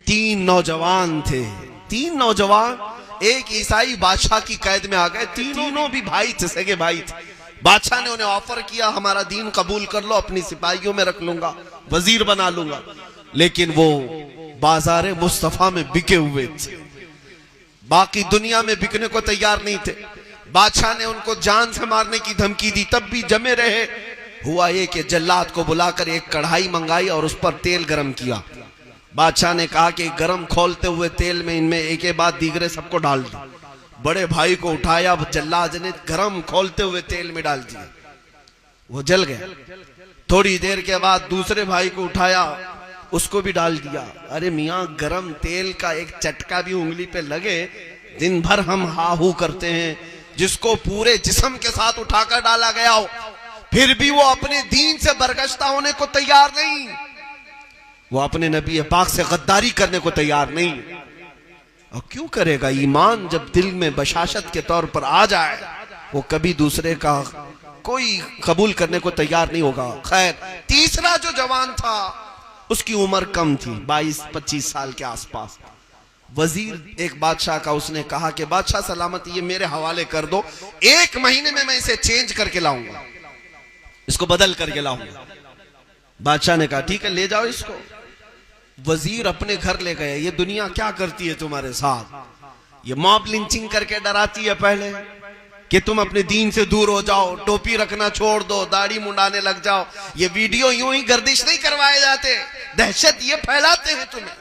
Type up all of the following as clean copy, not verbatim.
तीन नौजवान थे, तीन नौजवान एक ईसाई बादशाह की कैद में आ गए। तीनों भी भाई थे, सगे भाई थे। बादशाह ने उन्हें ऑफर किया, हमारा दीन कबूल कर लो, अपनी सिपाहियों में रख लूंगा, वजीर बना लूंगा। लेकिन वो बाजारे मुस्तफा में बिके हुए थे, बाकी दुनिया में बिकने को तैयार नहीं थे। बादशाह ने उनको जान से मारने की धमकी दी, तब भी जमे रहे। हुआ ये कि जल्लाद को बुलाकर एक कढ़ाई मंगाई और उस पर तेल गरम किया। बादशाह ने कहा कि गरम खोलते हुए तेल में इनमें एक के बाद दीगरे सबको डाल दी। बड़े भाई को उठाया, जल्लाद ने गरम खोलते हुए तेल में डाल दिया, वो जल गया। थोड़ी देर के बाद दूसरे भाई को उठाया, उसको भी डाल दिया। अरे मियाँ, गरम तेल का एक चटका भी उंगली पे लगे, दिन भर हम हाहू करते हैं। जिसको पूरे जिस्म के साथ उठाकर डाला गया हो, फिर भी वो अपने दीन से बरगश्ता होने को तैयार नहीं, वो अपने नबी पाक से गद्दारी करने को तैयार नहीं। और क्यों करेगा? ईमान जब दिल में बशाशत के तौर पर आ जाए, वो कभी दूसरे का कोई कबूल करने को तैयार नहीं होगा। खैर, तीसरा जो जवान था उसकी उम्र कम थी, 22-25 साल के आसपास। वजीर एक बादशाह का, उसने कहा कि बादशाह सलामत, ये मेरे हवाले कर दो, 1 महीने में मैं इसे चेंज करके लाऊंगा, इसको बदल करके लाऊंगा। बादशाह ने कहा ठीक है, ले जाओ इसको। वजीर अपने घर ले गए। ये दुनिया क्या करती है तुम्हारे साथ? ये मॉब लिंचिंग करके डराती है पहले कि तुम अपने दीन से दूर हो जाओ, टोपी रखना छोड़ दो, दाढ़ी मुंडाने लग जाओ। ये वीडियो यूं ही गर्दिश नहीं करवाए जाते, दहशत ये फैलाते हैं तुम्हें,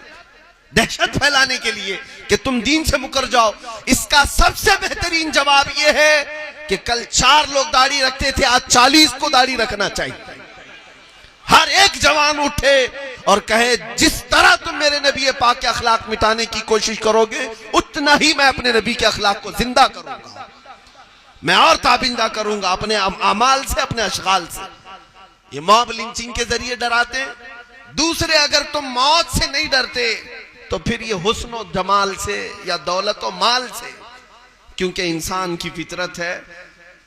दहशत फैलाने के लिए कि तुम दीन से मुकर जाओ। इसका सबसे बेहतरीन जवाब यह है कि कल 4 लोग दाढ़ी रखते थे, आज 40 को दाढ़ी रखना चाहिए। हर एक जवान उठे और कहे, जिस तरह तुम मेरे नबी पाक के अखलाक मिटाने की कोशिश करोगे, उतना ही मैं अपने नबी के अखलाक को जिंदा करूंगा, मैं और ताबिंदा करूंगा अपने अमाल से, अपने अशगाल से। ये मॉब लिंचिंग के जरिए डराते। दूसरे, अगर तुम मौत से नहीं डरते तो फिर ये हुस्न और जमाल से या दौलत और माल से, क्योंकि इंसान की फितरत है,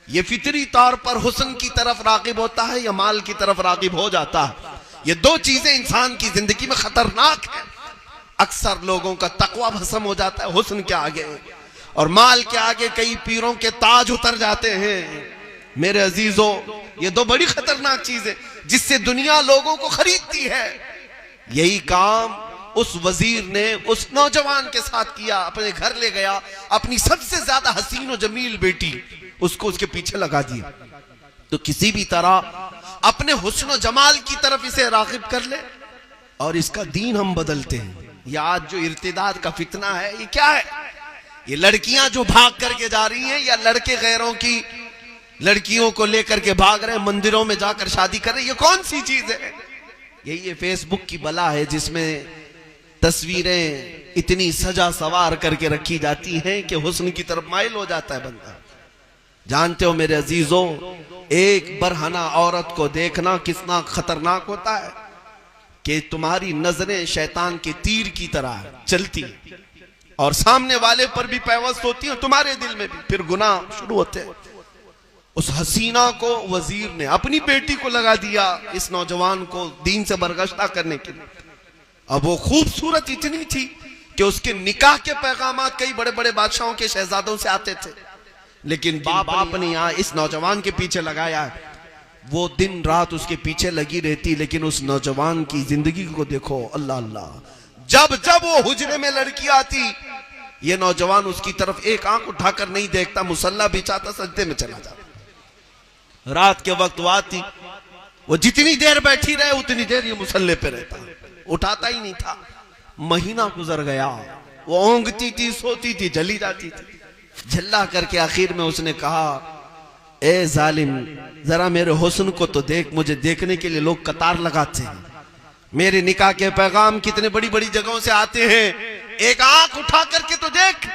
ये फितरी तौर पर हुस्न की तरफ रागिब होता है या माल की तरफ रागिब हो जाता है। ये 2 चीजें इंसान की जिंदगी में खतरनाक है। अक्सर लोगों का तकवा भस्म हो जाता है हुस्न के आगे, और माल के आगे कई पीरों के ताज उतर जाते हैं। मेरे अजीजों, ये 2 बड़ी खतरनाक चीजें जिससे दुनिया लोगों को खरीदती है। यही काम उस वजीर ने उस नौजवान के साथ किया। अपने घर ले गया, अपनी सबसे ज्यादा हसीन और जमील बेटी उसको उसके पीछे लगा दिया। तो किसी भी तरह अपने हुस्न और जमाल की तरफ इसे रागिब कर ले, और इसका दीन हम बदलते हैं। ये आज जो इर्तिदाद का फितना है, ये क्या है? ये लड़कियां जो भाग करके जा रही हैं, या लड़के गैरों की लड़कियों को लेकर के भाग रहे हैं, मंदिरों में जाकर शादी कर रहे हैं, ये कौन सी चीज है? यही ये फेसबुक की बला है, जिसमें तस्वीरें इतनी सजा सवार करके रखी जाती हैं कि हुस्न की तरफ माइल हो जाता है बंदा। जानते हो मेरे अजीजों, एक बरहना औरत को देखना कितना खतरनाक होता है कि तुम्हारी नजरें शैतान के तीर की तरह चलती और सामने वाले पर भी पैवस्त होती है, तुम्हारे दिल में भी फिर गुनाह शुरू होते हैं। उस हसीना को वजीर ने अपनी बेटी को लगा दिया, इस नौजवान को दीन से बरगश्ता करने के लिए। अब वो खूबसूरत इतनी थी कि उसके निकाह के पैगाम कई बड़े बड़े बादशाहों के शहजादों से आते थे, लेकिन बाप ने यहाँ इस नौजवान के पीछे लगाया है। वो दिन रात उसके पीछे लगी रहती, लेकिन उस नौजवान की जिंदगी को देखो, अल्लाह अल्लाह। जब जब वो हुजरे में लड़की आती, ये नौजवान उसकी तरफ एक आंख उठाकर नहीं देखता, मुसल्ला बिछाता, सजदे में चला जाता। रात के वक्त वो आती, वो जितनी देर बैठी रहे उतनी देर ये मुसल्ले पे रहता, उठाता ही नहीं था। महीना गुजर गया, वो ओंगती थी, सोती थी, जली जाती थी। झल्ला करके आखिर में उसने कहा, ए जालिम, जरा मेरे हुस्न को तो देख, मुझे देखने के लिए लोग कतार लगाते हैं, मेरे निकाह के पैगाम कितने बड़ी बड़ी जगहों से आते हैं, एक आंख उठा करके तो देख।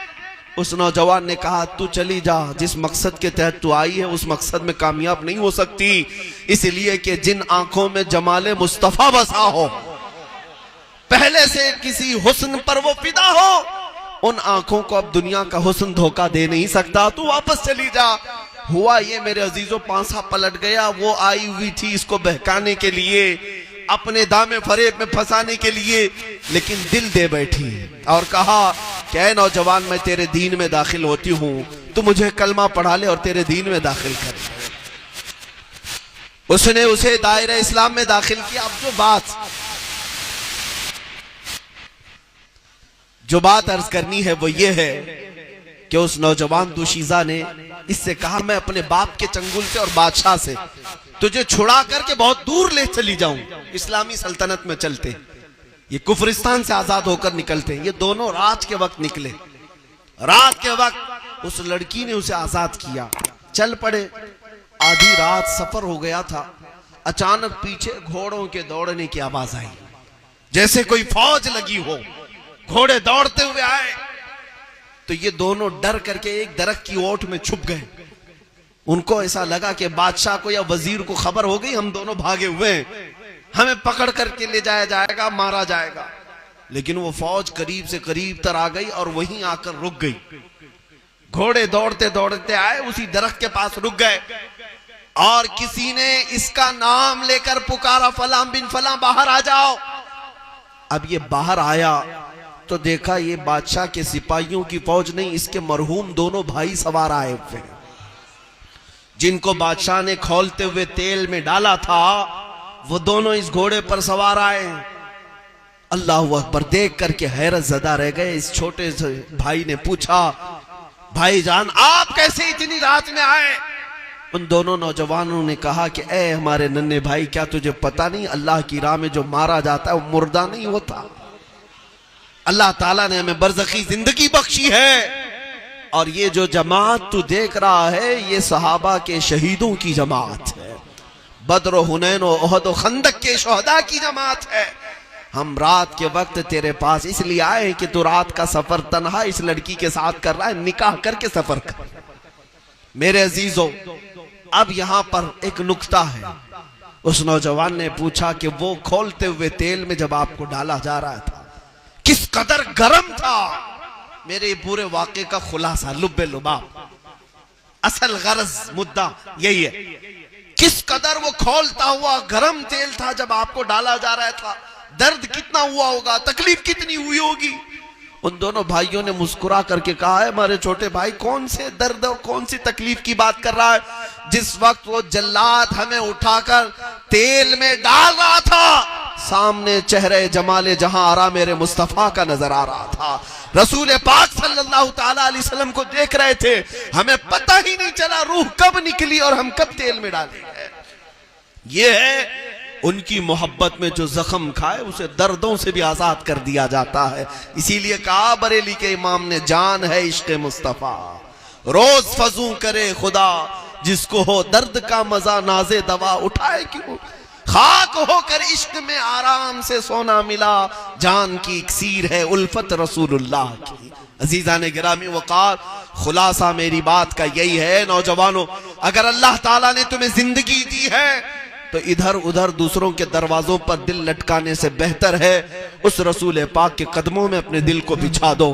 उस नौजवान ने कहा, तू चली जा, जिस मकसद के तहत तू आई है उस मकसद में कामयाब नहीं हो सकती, इसलिए कि जिन आंखों में जमाले मुस्तफा बसा हो, पहले से किसी हुस्न पर वो फिदा हो, उन आंखों को अब दुनिया का हुस्न धोखा दे नहीं सकता, तू वापस चली जा। हुआ ये मेरे अजीजों, पांसा पलट गया। वो आई हुई थी इसको बहकाने के लिए, अपने दामे फरेब में फंसाने के लिए, लेकिन दिल दे बैठी और कहा कि ऐ नौजवान, मैं तेरे दीन में दाखिल होती हूं, तू मुझे कलमा पढ़ा ले और तेरे दीन में दाखिल कर। उसने उसे दायरे इस्लाम में दाखिल किया। अब जो बात अर्ज करनी है वो ये है कि उस नौजवान दुशीजा ने इससे कहा, मैं अपने बाप के चंगुल से और बादशाह से तुझे छुड़ा करके बहुत दूर ले चली जाऊं, इस्लामी सल्तनत में चलते। ये कुफरिस्तान से आजाद होकर निकलते। ये दोनों रात के वक्त निकले। रात के वक्त उस लड़की ने उसे आजाद किया, चल पड़े। आधी रात सफर हो गया था, अचानक पीछे घोड़ों के दौड़ने की आवाज आई, जैसे कोई फौज लगी हो। घोड़े दौड़ते हुए आए तो ये दोनों डर करके एक दरख्त की ओट में छुप गए। उनको ऐसा लगा कि बादशाह को या वजीर को खबर हो गई, हम दोनों भागे हुए हैं, हमें पकड़ करके ले जाया जाएगा, मारा जाएगा। लेकिन वो फौज करीब से करीब तर आ गई और वहीं आकर रुक गई। घोड़े दौड़ते दौड़ते आए, उसी दरख्त के पास रुक गए और किसी ने इसका नाम लेकर पुकारा, फलां बिन फलां बाहर आ जाओ। अब ये बाहर आया तो देखा ये बादशाह के सिपाहियों की फौज नहीं, इसके मरहूम दोनों भाई सवार आए हुए, जिनको बादशाह ने खौलते हुए तेल में डाला था, वो दोनों इस घोड़े पर सवार आए। अल्लाह अकबर, देख करके हैरत ज़दा रह गए। इस छोटे से भाई ने पूछा, भाईजान आप कैसे इतनी रात में आए? उन दोनों नौजवानों ने कहा कि ए हमारे नन्हे भाई, क्या तुझे पता नहीं, अल्लाह की राह में जो मारा जाता है वो मुर्दा नहीं होता। अल्लाह ताला ने हमें बरज़खी जिंदगी बख्शी है और ये जो जमात तू देख रहा है ये सहाबा के शहीदों की जमात है, बद्र हुनैन और ओहद और खंदक के शोहदा की जमात है। हम रात के वक्त तेरे पास इसलिए आए कि तू रात का सफर तन्हा इस लड़की के साथ कर रहा है, निकाह करके सफर कर। मेरे अजीजों, अब यहां पर एक नुक्ता है। उस नौजवान ने पूछा कि वो खोलते हुए तेल में जब आपको डाला जा रहा था किस कदर गर्म था? मेरे पूरे वाक़े का खुलासा, लुब्बे लुबाब, असल गरज मुद्दा यही है, किस कदर वो खोलता हुआ गर्म तेल था जब आपको डाला जा रहा था। दर्द कितना हुआ होगा, तकलीफ कितनी हुई होगी। उन दोनों भाइयों ने मुस्कुरा करके कहा है, हमारे छोटे भाई कौन से दर्द और कौन सी तकलीफ की बात कर रहा है? जिस वक्त वो जल्लाद हमें उठाकर तेल में डाल रहा था, सामने चेहरे जमाले जहां आरा मेरे मुस्तफा का नजर आ रहा था। रसूल पाक सल्लल्लाहु ताला अलैहि वसल्लम को देख रहे थे, हमें पता ही नहीं चला रूह कब निकली और हम कब तेल में डाले गए। ये है उनकी मोहब्बत में जो जख्म खाए उसे दर्दों से भी आजाद कर दिया जाता है। इसीलिए कहा बरेली के इमाम ने, जान है इश्क मुस्तफा रोज फजू करे खुदा, जिसको हो दर्द का मजा नाजे दवा उठाए क्यों। खाक होकर इश्क में आराम से सोना मिला, जान की इक्सीर है उल्फत रसूलुल्लाह की। अजीजान गिरामी वकार, खुलासा मेरी बात का यही है नौजवानों, अगर अल्लाह ताला ने तुम्हें जिंदगी दी है तो इधर उधर दूसरों के दरवाजों पर दिल लटकाने से बेहतर है उस रसूल पाक के कदमों में अपने दिल को बिछा दो।